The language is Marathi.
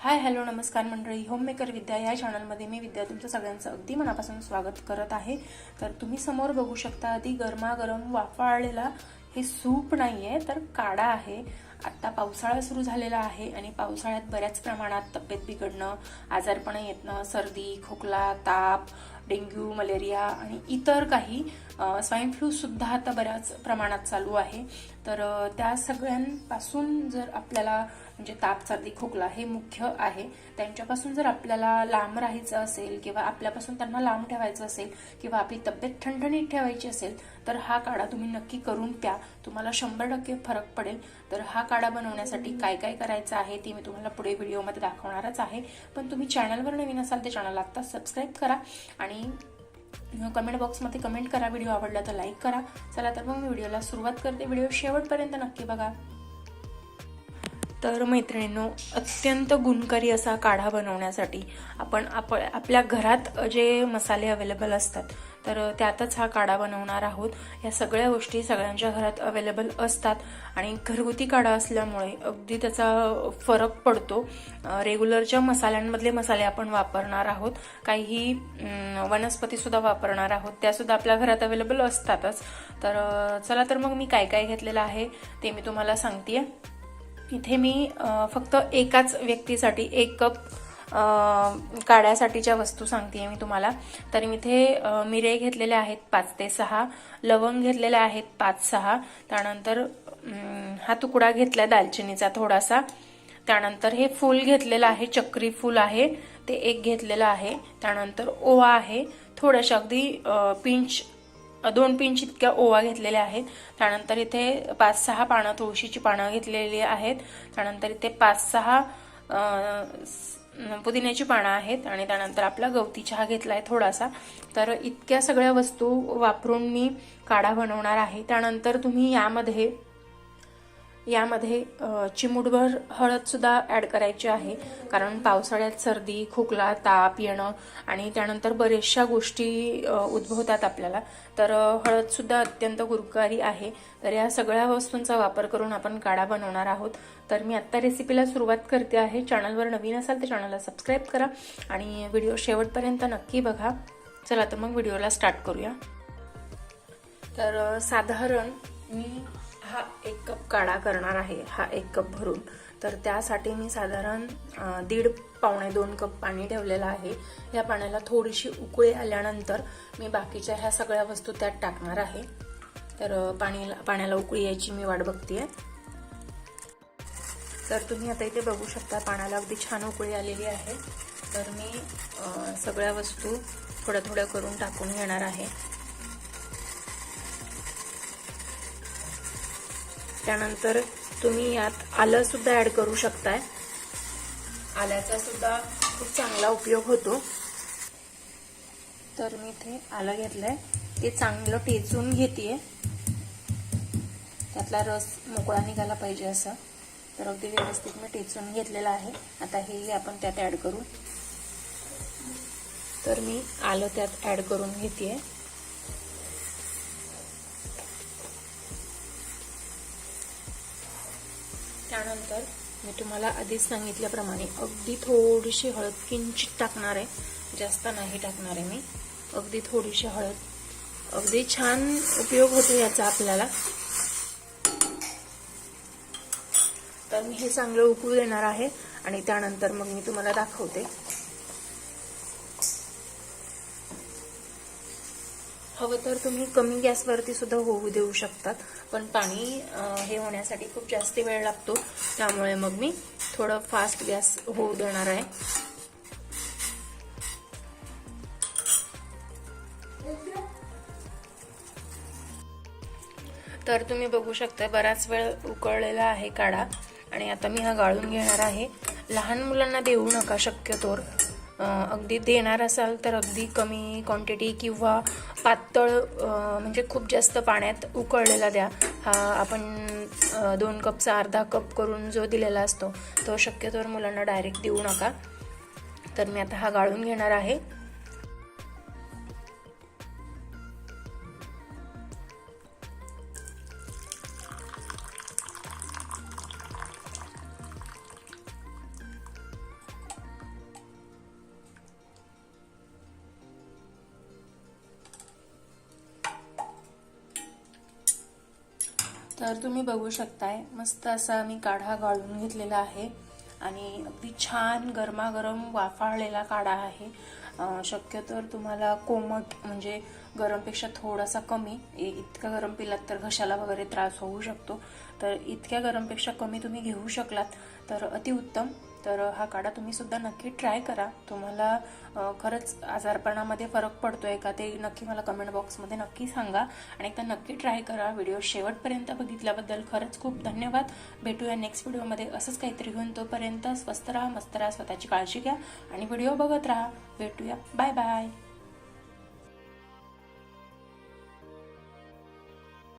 हाय हॅलो नमस्कार मंडळी, होममेकर विद्या या चॅनलमध्ये मी विद्या तुमचं सगळ्यांचं अगदी मनापासून स्वागत करत आहे। तर तुम्ही समोर बघू शकता अगदी गरमागरम वाफाळलेला हे सूप नाहीये तर काढा आहे। आता पावसाळा सुरू झालेला आहे आणि पावसाळ्यात बऱ्याच प्रमाणात तब्येत बिघडणं, आजारपण येणं, सर्दी, खोकला, ताप, डेंग्यू, मलेरिया आणि इतर काही स्वाईन फ्लू सुद्धा आता बऱ्याच प्रमाणात चालू आहे। तर त्या सगळ्यांपासून जर आपल्याला म्हणजे ताप, सर्दी, खोकला हे मुख्य आहे, त्यांच्यापासून जर आपल्याला लांब राहायचं असेल किंवा आपल्यापासून त्यांना लांब ठेवायचं असेल किंवा आपली तब्येत ठणठणीत ठेवायची असेल तर हा काढा तुम्ही नक्की करून प्या, तुम्हाला 100% फरक पडेल। तर हा काढा बनवण्यासाठी काय काय करायचं आहे ते मी तुम्हाला पुढे व्हिडिओमध्ये दाखवणारच आहे। पण तुम्ही चॅनलवर नवीन असाल तर चॅनलला आता सबस्क्राईब करा आणि कमेंट बॉक्समध्ये कमेंट करा, व्हिडिओ आवडला तर लाईक करा। चला तर मग मी व्हिडिओला सुरुवात करते, व्हिडिओ शेवटपर्यंत नक्की बघा। तर मैत्रिणींनो, अत्यंत गुणकारी असा काढा बनवण्यासाठी आपण आपल्या घरात जे मसाले अवेलेबल असतात तर त्यातच हा काढा बनवणार आहोत। या सगळ्या गोष्टी सगळ्यांच्या घरात अवेलेबल असतात आणि घरगुती काढा असल्यामुळे अगदी त्याचा फरक पडतो। रेग्युलरच्या मसाल्यांमधले मसाले आपण वापरणार आहोत, काही वनस्पती सुद्धा वापरणार आहोत, त्या सुद्धा आपल्या घरात अवेलेबल असतातच। तर चला तर मग मी काय काय घेतलेलं आहे ते मी तुम्हाला सांगतेय। इथे मी फक्त एकाच व्यक्तीसाठी 1 कप काढ्यासाठीच्या वस्तू सांगते मी तुम्हाला। तर मी इथे मिरे घेतलेले आहेत 5 ते 6, लवंग घेतलेले आहेत 5-6, त्यानंतर हा तुकडा घेतला दालचिनीचा थोडासा, त्यानंतर हे फूल घेतलेलं आहे, चक्री फूल आहे ते 1 घेतलेलं आहे, त्यानंतर ओवा आहे थोडासा, अगदी पिंच 2 पिंच इतक्या ओवा घेतलेल्या आहेत, त्यानंतर इथे 5-6 पानं तुळशीची पानं घेतलेली आहेत, त्यानंतर इथे 5-6 पुदिन्याची पानं आहेत आणि त्यानंतर आपला गवती चहा घेतलाय थोडासा। तर इतक्या सगळ्या वस्तू वापरून मी काढा बनवणार आहे। त्यानंतर तुम्ही यामध्ये चिमूटभर हळद सुद्धा ऍड करायची आहे, कारण पावसाळ्यात सर्दी, खोकला, ताप येणं आणि त्यानंतर बरेचशा गोष्टी उद्भवतात आपल्याला, तर हळद सुद्धा अत्यंत गुणकारी आहे। तर या सगळ्या वस्तूंचा वापर करून आपण काढा बनवणार आहोत। तर मी आत्ता रेसिपीला सुरुवात करते आहे। चॅनलवर नवीन असाल तर चॅनलला सबस्क्राईब करा आणि व्हिडिओ शेवटपर्यंत नक्की बघा। चला तर मग व्हिडिओला स्टार्ट करूया। तर साधारण मी हा 1 कप काढा करणार आहे, हा 1 कप भरून। तर त्यासाठी मी साधारण 1.5-2 कप पाणी ठेवलेलं आहे। या पाण्याला थोडीशी उकळी आल्यानंतर मी बाकीच्या ह्या सगळ्या वस्तू त्यात टाकणार आहे। तर पाण्याला उकळी यायची मी वाट बघतेय। तर तुम्ही आता इथे बघू शकता पाण्याला अगदी छान उकळी आलेली आहे। तर मी सगळ्या वस्तू थोड्या थोड्या करून टाकून घेणार आहे। त्यानंतर तुम्ही यात आलं सुद्धा ऍड करू शकताय, आल्याचा सुद्धा खूप चांगला उपयोग होतो। तर मी इथे आलं घेतलंय, ते चांगलं टेचून घेतेय, त्यातला रस मोकळा निघाला पाहिजे असं। तर अगदी व्यवस्थित मी टेचून घेतलेला आहे। आता हे आपण त्यात ऍड करू। तर मी आलं त्यात ऍड करून घेतेय। त्यानंतर मी तुम्हाला आधीच सांगितल्याप्रमाणे अगदी थोडीशी हळद किंचित टाकणार आहे, जास्त नाही टाकणार आहे मी, अगदी थोडीशी हळद, अगदी छान उपयोग होतो याचा आपल्याला। तर मी हे चांगलं उकळू देणार आहे आणि त्यानंतर मग मी तुम्हाला दाखवते। हवं तर तुम्ही कमी गॅसवरती सुद्धा होऊ देऊ शकतात, पण पाणी हे होण्यासाठी खूप जास्त वेळ लागतो, त्यामुळे मग मी थोडं फास्ट गॅस होऊ देणार आहे। तर तुम्ही बघू शकता बराच वेळ उकळलेला आहे काढा आणि आता मी हा गाळून घेणार आहे। लहान मुलांना देऊ नका शक्यतोवर, अगदी देणार असाल तर अगदी कमी क्वांटिटी किंवा पातळ, म्हणजे खूप जास्त पाण्यात उकळलेला द्या। हा आपण 2 कपचा अर्धा कप करून जो दिलेला असतो तो शक्यतोवर मुलांना डायरेक्ट देऊ नका। तर मी आता हा गाळून घेणार आहे। तर तुम्ही बघू शकताय मस्त असा मी काढा गाळून घेतलेला आहे आणि अगदी छान गरमागरम वाफाळलेला काढा आहे। शक्यतो तुम्हाला कोमट म्हणजे गरमपेक्षा थोडासा कमी, इतका गरम पिलात तर घशाला वगैरे त्रास होऊ शकतो, तर इतक्या गरमपेक्षा कमी तुम्ही घेऊ शकलात तर अतिउत्तम। तर हा काढा तुम्ही सुद्धा नक्की ट्राय करा। तुम्हाला खरंच आजारपणामध्ये फरक पडतोय का ते नक्की मला कमेंट बॉक्समध्ये नक्की सांगा आणि एकदा नक्की ट्राय करा। व्हिडिओ शेवटपर्यंत बघितल्याबद्दल खरंच खूप धन्यवाद। भेटूया नेक्स्ट व्हिडिओमध्ये असंच काहीतरी घेऊन, तोपर्यंत स्वस्त राहा, मस्त राहा, स्वतःची काळजी घ्या आणि व्हिडिओ बघत राहा। भेटूया, बाय बाय।